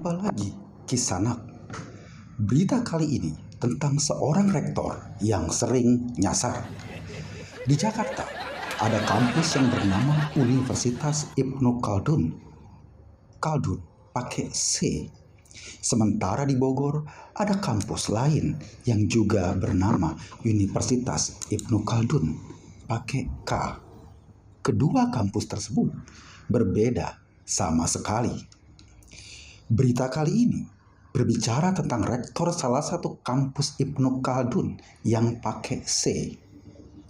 Jumpa lagi Kisanak. Berita kali ini tentang seorang rektor yang sering nyasar. Di Jakarta ada kampus yang bernama Universitas Ibnu Khaldun. Khaldun pakai C. Sementara di Bogor ada kampus lain yang juga bernama Universitas Ibnu Khaldun pakai K. Kedua kampus tersebut berbeda sama sekali. Berita kali ini berbicara tentang rektor salah satu kampus Ibnu Khaldun yang pakai C,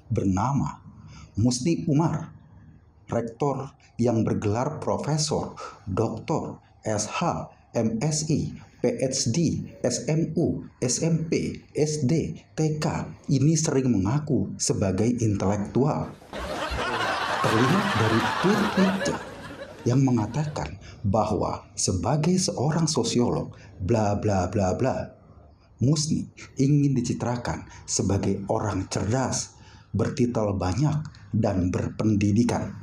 bernama Musni Umar. Rektor yang bergelar Profesor, Doktor, SH, MSI, PhD, SMU, SMP, SD, TK ini sering mengaku sebagai intelektual. Terlihat dari tweet-tweetnya yang mengatakan bahwa sebagai seorang sosiolog bla bla bla bla, Musni ingin dicitrakan sebagai orang cerdas, bertitel banyak dan berpendidikan.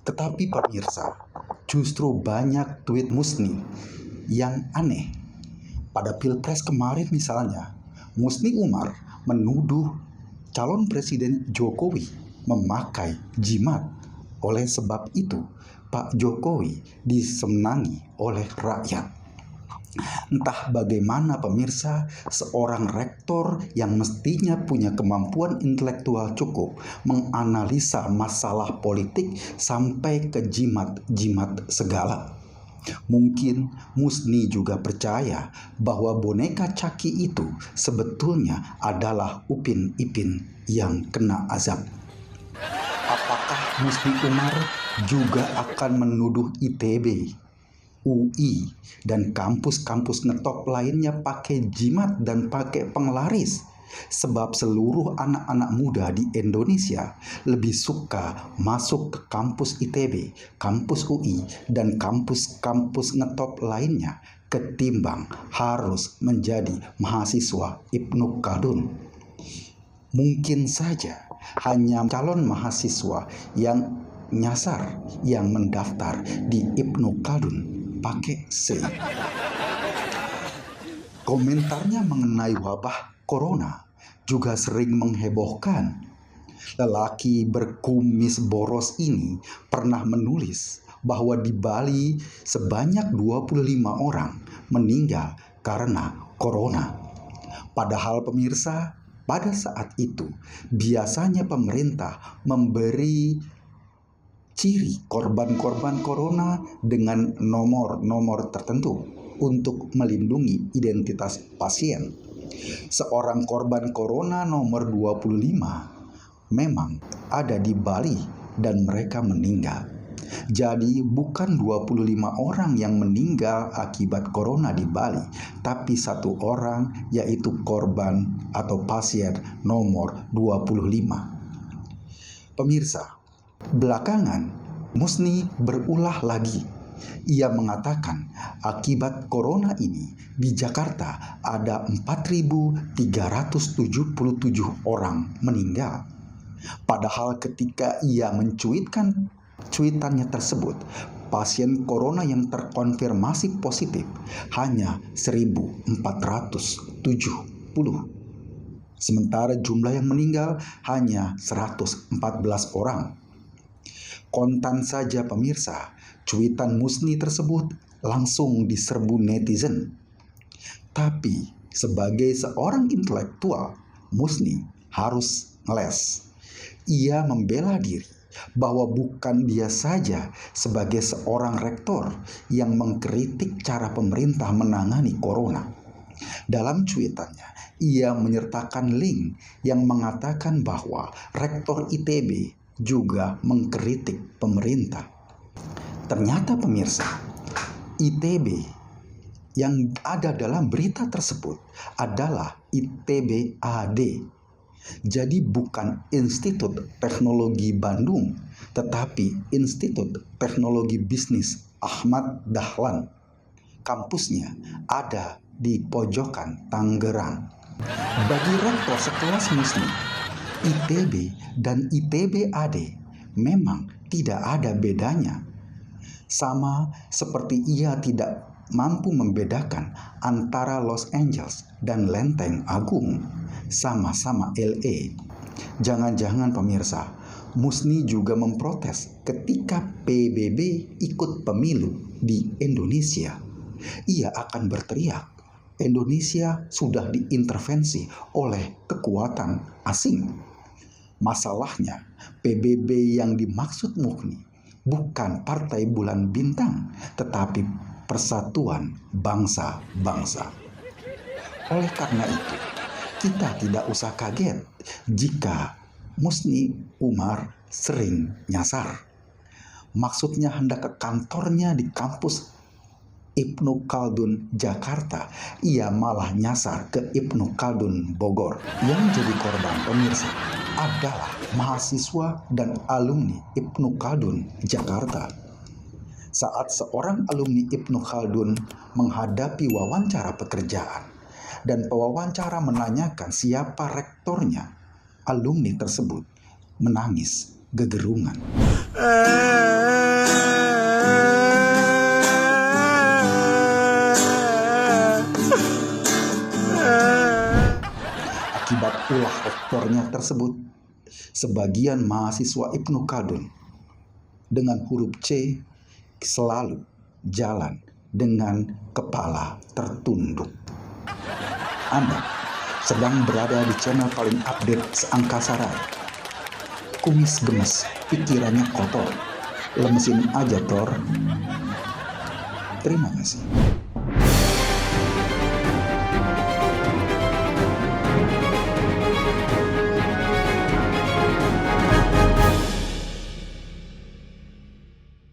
Tetapi pemirsa, justru banyak tweet Musni yang aneh. Pada Pilpres kemarin misalnya, Musni Umar menuduh calon Presiden Jokowi memakai jimat. Oleh sebab itu, Pak Jokowi disenangi oleh rakyat. Entah bagaimana pemirsa, seorang rektor yang mestinya punya kemampuan intelektual cukup menganalisa masalah politik sampai ke jimat-jimat segala. Mungkin Musni juga percaya bahwa boneka Caki itu sebetulnya adalah Upin Ipin yang kena azab. Apakah Musni Umar juga akan menuduh ITB, UI, dan kampus-kampus ngetop lainnya pakai jimat dan pakai penglaris? Sebab seluruh anak-anak muda di Indonesia lebih suka masuk ke kampus ITB, kampus UI, dan kampus-kampus ngetop lainnya ketimbang harus menjadi mahasiswa Ibnu Khaldun. Mungkin saja hanya calon mahasiswa yang nyasar yang mendaftar di Ibnu Khaldun pakai C. Komentarnya mengenai wabah corona juga sering menghebohkan. Lelaki berkumis boros ini pernah menulis bahwa di Bali sebanyak 25 orang meninggal karena corona. Padahal pemirsa, pada saat itu biasanya pemerintah memberi ciri korban-korban corona dengan nomor-nomor tertentu untuk melindungi identitas pasien. Seorang korban corona nomor 25 memang ada di Bali dan mereka meninggal. Jadi bukan 25 orang yang meninggal akibat corona di Bali, tapi satu orang yaitu korban atau pasien nomor 25. Pemirsa, belakangan Musni berulah lagi. Ia mengatakan akibat corona ini di Jakarta ada 4.377 orang meninggal. Padahal ketika ia mencuitkan cuitannya tersebut, pasien corona yang terkonfirmasi positif hanya 1.470. Sementara jumlah yang meninggal hanya 114 orang. Kontan saja pemirsa, cuitan Musni tersebut langsung diserbu netizen. Tapi sebagai seorang intelektual, Musni harus ngeles. Ia membela diri bahwa bukan dia saja sebagai seorang rektor yang mengkritik cara pemerintah menangani corona. Dalam cuitannya, ia menyertakan link yang mengatakan bahwa rektor ITB juga mengkritik pemerintah. Ternyata pemirsa, ITB yang ada dalam berita tersebut adalah ITB AD. Jadi bukan Institut Teknologi Bandung, tetapi Institut Teknologi Bisnis Ahmad Dahlan. Kampusnya ada di pojokan Tangerang. Bagi rektor sekelas Musni, ITB dan ITB AD memang tidak ada bedanya. Sama seperti ia tidak mampu membedakan antara Los Angeles dan Lenteng Agung, sama-sama LA. Jangan-jangan pemirsa, Musni juga memprotes ketika PBB ikut pemilu di Indonesia. Ia akan berteriak, Indonesia sudah diintervensi oleh kekuatan asing. Masalahnya, PBB yang dimaksud Muhni bukan Partai Bulan Bintang, tetapi Persatuan Bangsa-Bangsa. Oleh karena itu, kita tidak usah kaget jika Musni Umar sering nyasar. Maksudnya hendak ke kantornya di kampus Ibnu Khaldun Jakarta, ia malah nyasar ke Ibnu Khaldun Bogor. Yang jadi korban pemirsa adalah mahasiswa dan alumni Ibnu Khaldun Jakarta. Saat seorang alumni Ibnu Khaldun menghadapi wawancara pekerjaan dan pewawancara menanyakan siapa rektornya, alumni tersebut menangis gegerungan. Akibat ulah rektornya tersebut, sebagian mahasiswa Ibnu Khaldun dengan huruf C selalu jalan dengan kepala tertunduk. Anda sedang berada di channel paling update seangkasa raya. Kumis gemes, pikirannya kotor, lemesin aja Tor. Terima kasih.